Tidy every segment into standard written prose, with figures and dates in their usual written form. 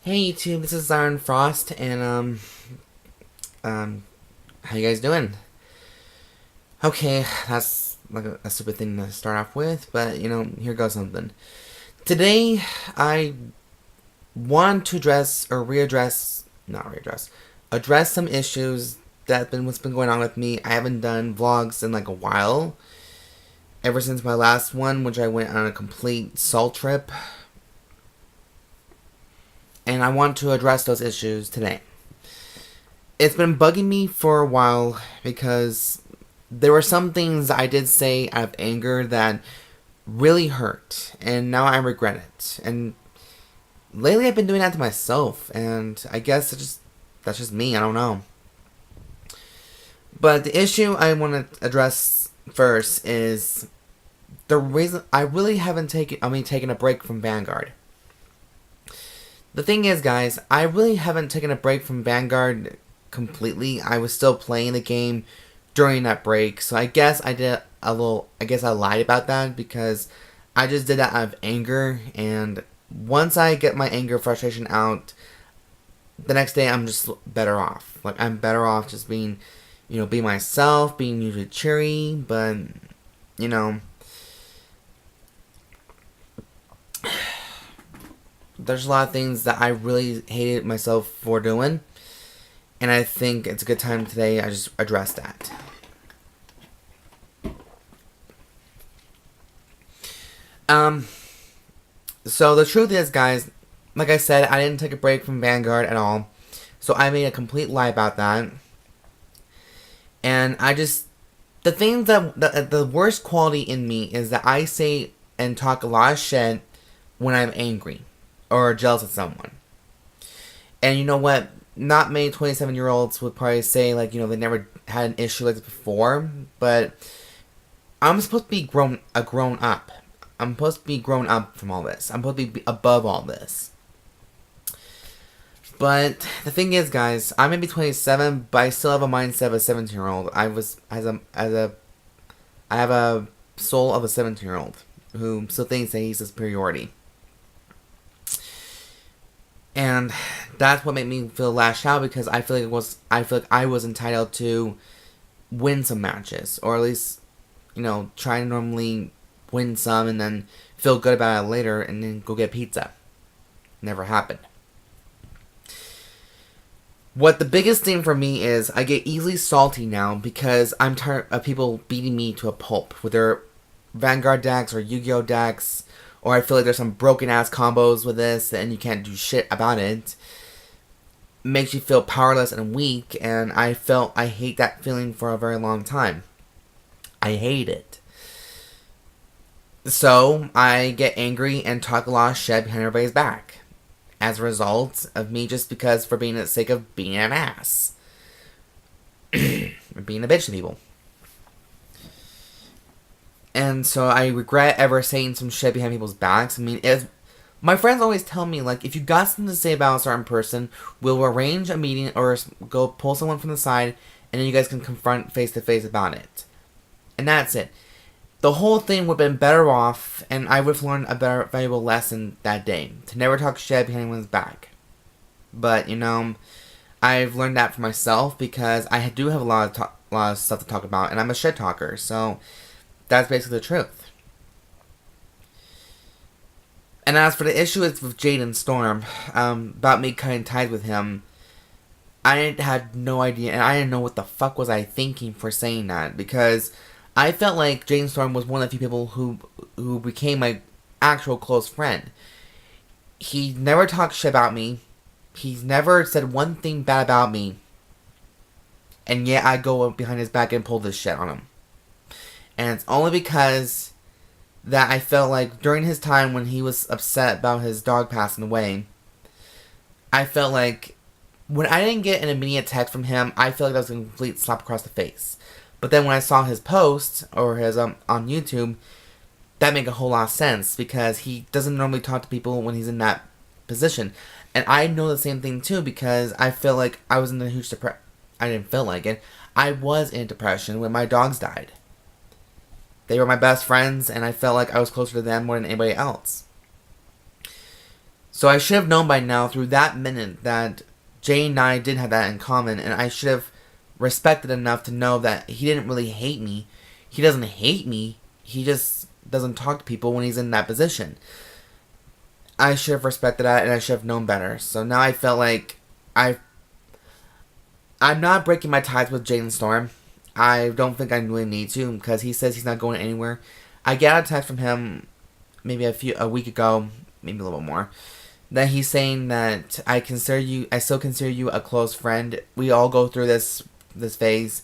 Hey YouTube, this is Siren Frost, and how you guys doing? Okay, that's like a stupid thing to start off with, but here goes something. Today, I want to address some issues what's been going on with me. I haven't done vlogs in like a while, ever since my last one, which I went on a complete soul trip. And I want to address those issues today. It's been bugging me for a while because there were some things I did say out of anger that really hurt, and now I regret it. And lately I've been doing that to myself, and I guess that's just me, I don't know. But the issue I want to address first is the reason I really haven't taken a break from Vanguard. The thing is, guys, I really haven't taken a break from Vanguard completely. I was still playing the game during that break, so I guess I lied about that because I just did that out of anger, and once I get my anger frustration out, the next day I'm just better off. Like, I'm better off just being myself, being usually cheery, but, there's a lot of things that I really hated myself for doing, and I think it's a good time today I just address that. So the truth is, guys, like I said, I didn't take a break from Vanguard at all, so I made a complete lie about that, and the thing the worst quality in me is that I say and talk a lot of shit when I'm angry or jealous of someone. And you know what? Not many 27-year-olds would probably say, like, they never had an issue like this before, but I'm supposed to be grown up. I'm supposed to be grown up from all this. I'm supposed to be above all this. But the thing is, guys, I may be 27, but I still have a mindset of a 17-year-old. I have a soul of a 17-year-old who still thinks that he's a superiority. And that's what made me feel lashed out, because I feel like I was entitled to win some matches, or at least, try to normally win some and then feel good about it later and then go get pizza. Never happened. What the biggest thing for me is, I get easily salty now because I'm tired of people beating me to a pulp with their Vanguard decks or Yu-Gi-Oh decks, or I feel like there's some broken ass combos with this and you can't do shit about it. Makes you feel powerless and weak, and I hate that feeling for a very long time. I hate it. So I get angry and talk a lot of shit behind everybody's back, as a result of me just because for being the sake of being an ass. Or being a bitch to people. And so I regret ever saying some shit behind people's backs. I mean, my friends always tell me, like, if you got something to say about a certain person, we'll arrange a meeting or go pull someone from the side, and then you guys can confront face to face about it. And that's it. The whole thing would have been better off, and I would have learned a better, valuable lesson that day. To never talk shit behind anyone's back. But, I've learned that for myself because I do have a lot of stuff to talk about, and I'm a shit talker, so that's basically the truth. And as for the issue with Jade and Storm, about me cutting ties with him, I had no idea, and I didn't know what the fuck was I thinking for saying that, because I felt like Jade and Storm was one of the few people who became my actual close friend. He never talked shit about me. He's never said one thing bad about me. And yet I go behind his back and pull this shit on him. And it's only because that I felt like during his time when he was upset about his dog passing away, I felt like when I didn't get an immediate text from him, I felt like that was a complete slap across the face. But then when I saw his post, or his on YouTube, that made a whole lot of sense, because he doesn't normally talk to people when he's in that position. And I know the same thing too, because I feel like I was in a huge depression. I didn't feel like it. I was in depression when my dogs died. They were my best friends, and I felt like I was closer to them more than anybody else. So I should have known by now through that minute that Jay and I did have that in common, and I should have respected enough to know that he didn't really hate me. He doesn't hate me. He just doesn't talk to people when he's in that position. I should have respected that, and I should have known better. So now I felt like I'm not breaking my ties with Jaden Storm. I don't think I really need to, because he says he's not going anywhere. I got a text from him maybe a week ago, maybe a little bit more, that he's saying that I still consider you a close friend. We all go through this phase.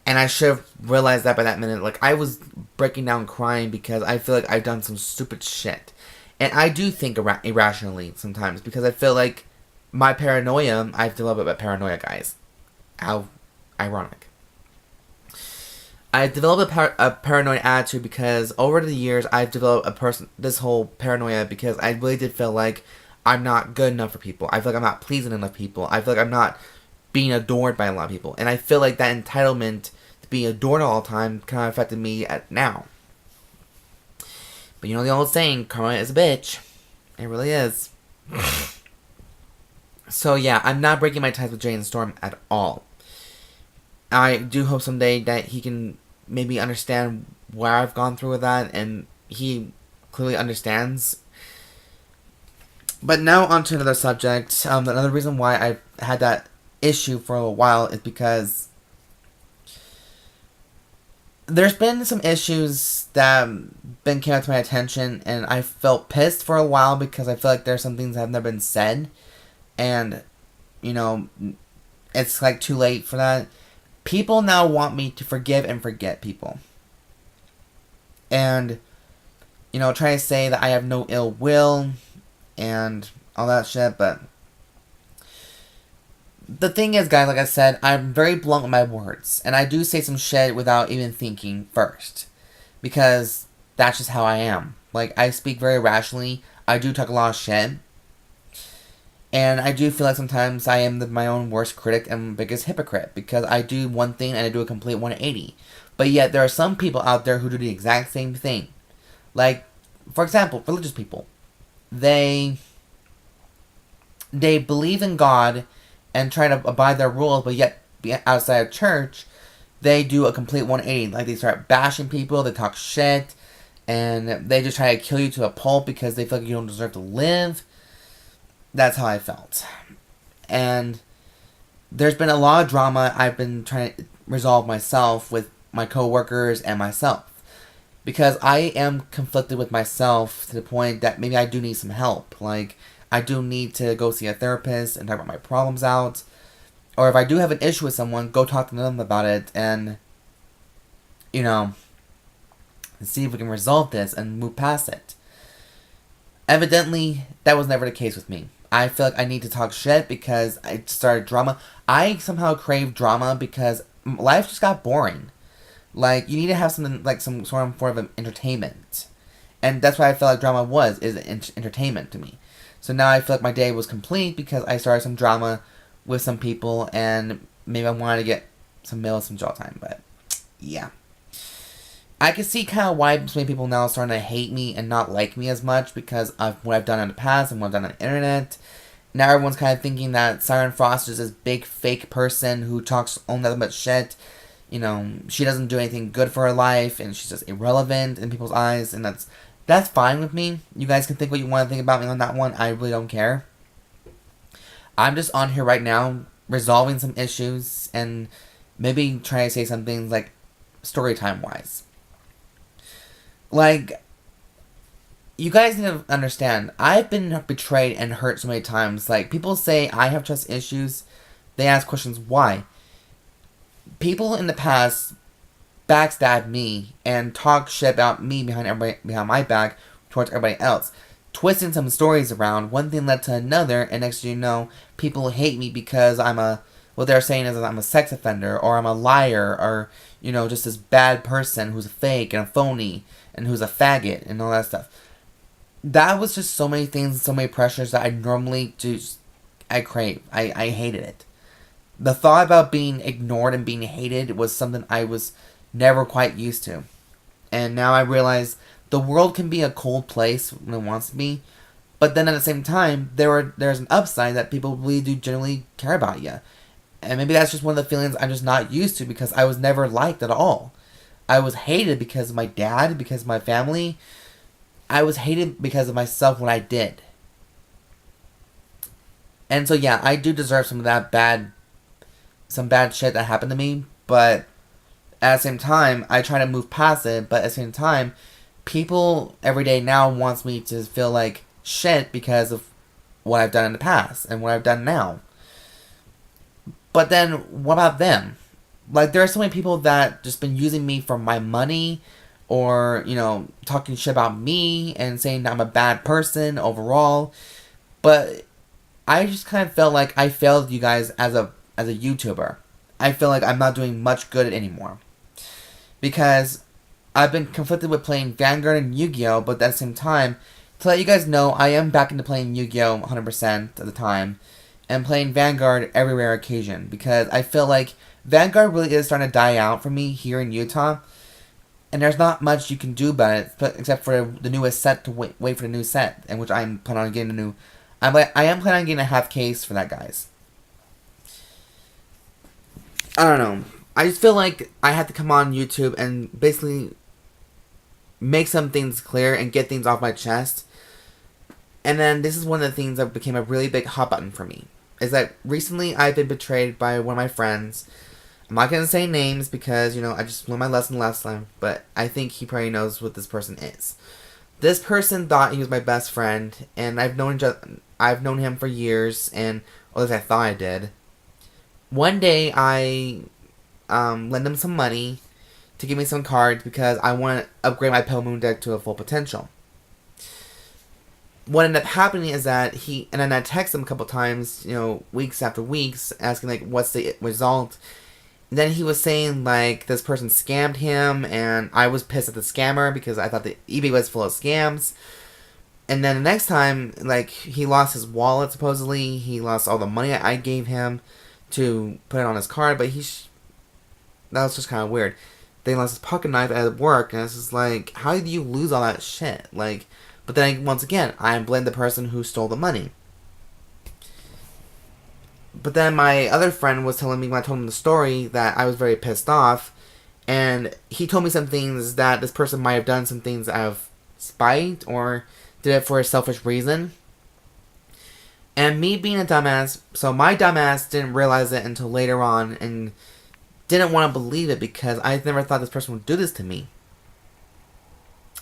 And I should have realized that by that minute. Like, I was breaking down crying because I feel like I've done some stupid shit. And I do think irrationally sometimes, because I feel like my paranoia, I've developed a paranoia, guys. How ironic. I've developed a paranoid attitude because over the years I've developed this whole paranoia because I really did feel like I'm not good enough for people. I feel like I'm not pleasing enough people. I feel like I'm not being adored by a lot of people. And I feel like that entitlement to be adored all the time kind of affected me now. But you know the old saying, karma is a bitch. It really is. So yeah, I'm not breaking my ties with Jay and Storm at all. I do hope someday that he can maybe understand where I've gone through with that, and he clearly understands. But now on to another subject. Another reason why I've had that issue for a while is because there's been some issues that have been came up to my attention, and I felt pissed for a while because I feel like there's some things that have never been said, and, you know, it's like too late for that. People now want me to forgive and forget people. And, you know, try to say that I have no ill will and all that shit, but the thing is, guys, like I said, I'm very blunt with my words. And I do say some shit without even thinking first. Because that's just how I am. Like, I speak very rationally. I do talk a lot of shit. And I do feel like sometimes I am my own worst critic and biggest hypocrite. Because I do one thing and I do a complete 180. But yet, there are some people out there who do the exact same thing. Like, for example, religious people. They believe in God and try to abide their rules, but yet outside of church, they do a complete 180. Like, they start bashing people, they talk shit, and they just try to kill you to a pulp because they feel like you don't deserve to live. That's how I felt. And there's been a lot of drama I've been trying to resolve myself with my coworkers and myself. Because I am conflicted with myself to the point that maybe I do need some help. Like, I do need to go see a therapist and talk about my problems out. Or if I do have an issue with someone, go talk to them about it and, you know, see if we can resolve this and move past it. Evidently, that was never the case with me. I feel like I need to talk shit because I started drama. I somehow crave drama because life just got boring. Like, you need to have something, like some sort of form of entertainment. And that's what I feel like drama is entertainment to me. So now I feel like my day was complete because I started some drama with some people and maybe I wanted to get some mail, some jaw time, but yeah. I can see kind of why so many people now are starting to hate me and not like me as much because of what I've done in the past and what I've done on the internet. Now everyone's kind of thinking that Siren Frost is this big fake person who talks only nothing but shit. You know, she doesn't do anything good for her life and she's just irrelevant in people's eyes, and that's fine with me. You guys can think what you want to think about me on that one. I really don't care. I'm just on here right now resolving some issues and maybe trying to say some things like story time wise. Like, you guys need to understand, I've been betrayed and hurt so many times. Like, people say I have trust issues. They ask questions, why? People in the past backstab me and talk shit about me behind my back towards everybody else, twisting some stories around. One thing led to another, and next thing you know, people hate me because what they're saying is that I'm a sex offender, or I'm a liar, or, you know, just this bad person who's a fake and a phony and who's a faggot and all that stuff. That was just so many things, so many pressures that I normally I crave. I hated it. The thought about being ignored and being hated was something I was never quite used to. And now I realize the world can be a cold place when it wants to be, But then at the same time, there's an upside that people really do generally care about you. And maybe that's just one of the feelings I'm just not used to because I was never liked at all. I was hated because of my dad, because of my family. I was hated because of myself when I did. And so yeah, I do deserve some bad shit that happened to me, but at the same time, I try to move past it, but at the same time, people every day now wants me to feel like shit because of what I've done in the past and what I've done now. But then, what about them? Like, there are so many people that just been using me for my money, or, you know, talking shit about me and saying that I'm a bad person overall. But I just kind of felt like I failed you guys as a YouTuber. I feel like I'm not doing much good anymore. Because I've been conflicted with playing Vanguard and Yu-Gi-Oh! But at the same time, to let you guys know, I am back into playing Yu-Gi-Oh! 100% of the time. And playing Vanguard every rare occasion. Because I feel like Vanguard really is starting to die out for me here in Utah. And there's not much you can do about it, except for the newest set to wait for the new set. And which I'm planning on getting a new... I am planning on getting a half case for that, guys. I don't know. I just feel like I had to come on YouTube and basically make some things clear and get things off my chest. And then this is one of the things that became a really big hot button for me. Is that recently I've been betrayed by one of my friends. I'm not going to say names because, you know, I just learned my lesson last time. But I think he probably knows what this person is. This person thought he was my best friend. And I've known him for years. And, or at least I thought I did. One day I lend him some money to give me some cards because I want to upgrade my Pale Moon deck to a full potential. What ended up happening is that and then I text him a couple times, you know, weeks after weeks, asking, like, what's the result. And then he was saying, like, this person scammed him, and I was pissed at the scammer because I thought that eBay was full of scams. And then the next time, like, he lost his wallet, supposedly. He lost all the money I gave him to put it on his card, but that was just kind of weird. Then he lost his pocket knife at work, and it's just like, how did you lose all that shit? Like, but then, once again, I blame the person who stole the money. But then my other friend was telling me, when I told him the story, that I was very pissed off. And he told me some things that this person might have done some things out of spite, or did it for a selfish reason. And me being a dumbass, so my dumbass didn't realize it until later on, and didn't want to believe it because I never thought this person would do this to me.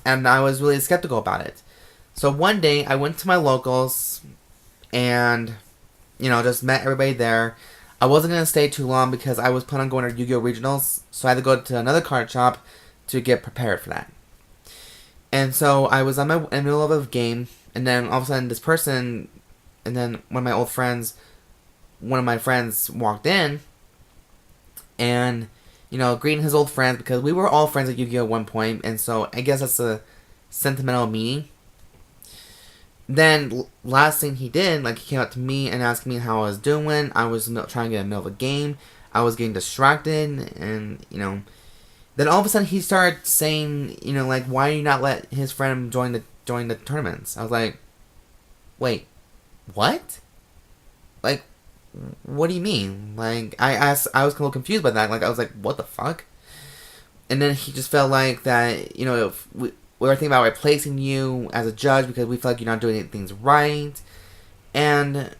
And I was really skeptical about it. So one day, I went to my locals, and, you know, just met everybody there. I wasn't going to stay too long because I was planning on going to Yu-Gi-Oh! Regionals, so I had to go to another card shop to get prepared for that. And so I was in the middle of a game, and then all of a sudden this person, and then one of my friends walked in, and, you know, greeting his old friends, because we were all friends at Yu-Gi-Oh! At one point, and so I guess that's a sentimental meaning. Then, last thing he did, like, he came up to me and asked me how I was doing. I was trying to get in the middle of a game. I was getting distracted, and, you know, then all of a sudden he started saying, you know, like, why do you not let his friend join the tournaments? I was like, wait, what? Like, what do you mean? Like, I was a little confused by that. Like, I was like, what the fuck? And then he just felt like that, you know, if we were thinking about replacing you as a judge because we feel like you're not doing things right. And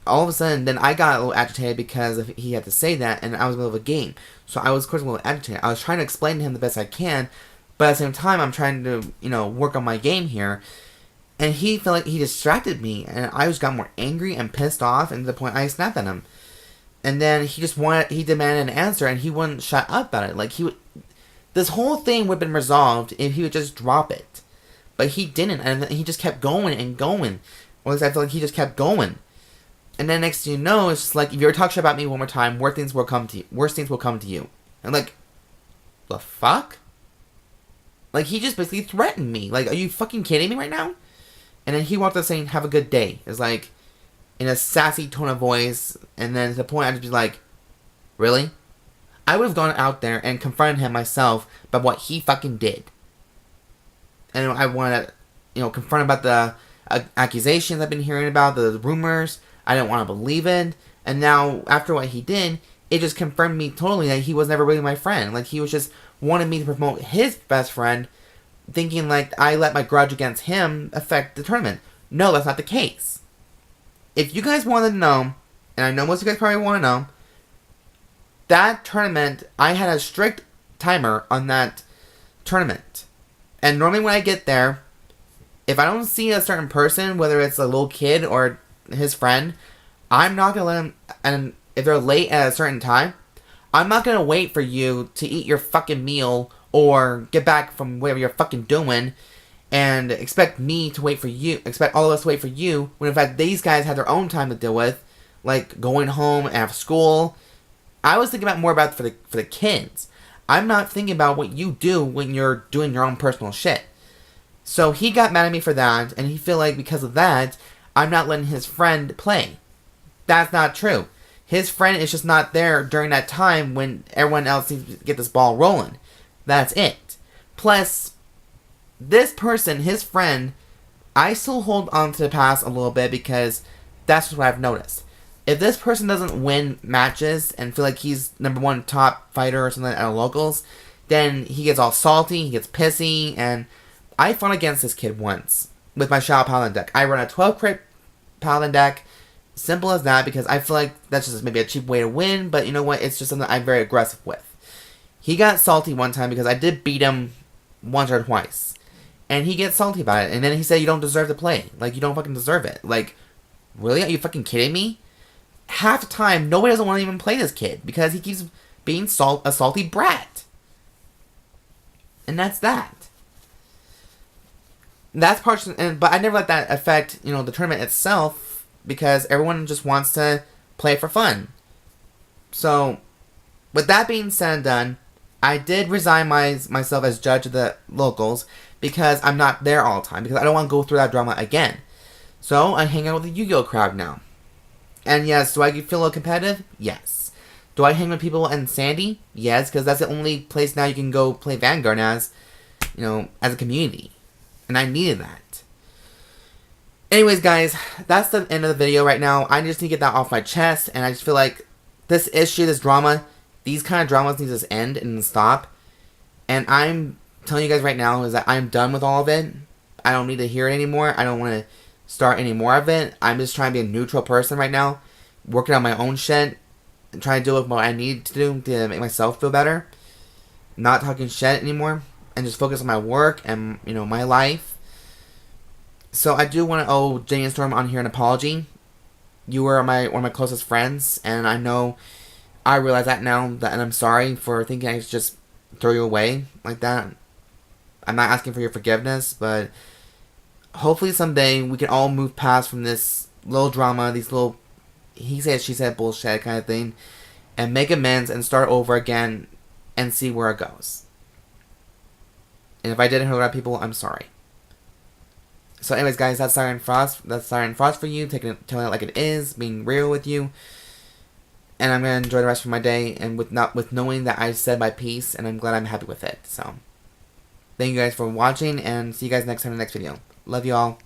all of a sudden, then I got a little agitated because he had to say that, and I was in the middle of a game. So I was, of course, a little agitated. I was trying to explain to him the best I can, but at the same time, I'm trying to, you know, work on my game here. And he felt like he distracted me, and I just got more angry and pissed off, and to the point I snapped at him. And then he demanded an answer, and he wouldn't shut up about it. Like, this whole thing would have been resolved if he would just drop it. But he didn't, and he just kept going and going. Or at least I feel like he just kept going. And then next thing you know, it's just like, if you ever talk shit about me one more time, worse things will come to you. And like, the fuck? Like, he just basically threatened me. Like, are you fucking kidding me right now? And then he walked up saying, have a good day. It's like, in a sassy tone of voice. And then to the point I'd just be like, really? I would have gone out there and confronted him myself about what he fucking did. And I wanted to, you know, confront him about accusations I've been hearing about, the rumors. I didn't want to believe it. And now, after what he did, it just confirmed me totally that he was never really my friend. Like, he was just wanting me to promote his best friend, thinking like I let my grudge against him affect the tournament. No, that's not the case. If you guys wanted to know, and I know most of you guys probably want to know, that tournament, I had a strict timer on that tournament. And normally when I get there, if I don't see a certain person, whether it's a little kid or his friend, I'm not going to let him, and if they're late at a certain time, I'm not going to wait for you to eat your fucking meal or get back from whatever you're fucking doing and expect me to wait for you, expect all of us to wait for you, when in fact these guys had their own time to deal with, like going home and have school. I was thinking about more about for the kids. I'm not thinking about what you do when you're doing your own personal shit. So he got mad at me for that, and he feel like because of that, I'm not letting his friend play. That's not true. His friend is just not there during that time when everyone else needs to get this ball rolling. That's it. Plus, this person, his friend, I still hold on to the past a little bit because that's just what I've noticed. If this person doesn't win matches and feel like he's #1 top fighter or something at a locals, then he gets all salty, he gets pissy, and I fought against this kid once with my Shadow Paladin deck. I run a 12 crit Paladin deck, simple as that, because I feel like that's just maybe a cheap way to win, but you know what, it's just something I'm very aggressive with. He got salty one time because I did beat him once or twice, and he gets salty about it, and then he said, you don't deserve to play. Like, you don't fucking deserve it. Like, really? Are you fucking kidding me? Half the time, nobody doesn't want to even play this kid because he keeps being a salty brat. And that's that. That's but I never let that affect, the tournament itself because everyone just wants to play for fun. So, with that being said and done, I did resign myself as judge of the locals because I'm not there all the time because I don't want to go through that drama again. So, I hang out with the Yu-Gi-Oh crowd now. And yes, do I feel a little competitive? Yes. Do I hang with people in Sandy? Yes, because that's the only place now you can go play Vanguard as a community. And I needed that. Anyways, guys, that's the end of the video right now. I just need to get that off my chest, and I just feel like this issue, this drama, these kind of dramas need to just end and stop. And I'm telling you guys right now is that I'm done with all of it. I don't need to hear it anymore. I don't want to start any more of it. I'm just trying to be a neutral person right now, working on my own shit, and trying to do what I need to do to make myself feel better. Not talking shit anymore, and just focus on my work and my life. So I do want to owe Jane and Storm on here an apology. You were one of my closest friends, and I realize that now, and I'm sorry for thinking I should just throw you away like that. I'm not asking for your forgiveness, but hopefully someday we can all move past from this little drama, these little he said, she said bullshit kind of thing, and make amends and start over again and see where it goes. And if I didn't hurt people, I'm sorry. So anyways, guys, that's Siren Frost. That's Siren Frost for you, telling it like it is, being real with you. And I'm going to enjoy the rest of my day, and with knowing that I said my piece, and I'm glad I'm happy with it. So, thank you guys for watching, and see you guys next time in the next video. Love you all.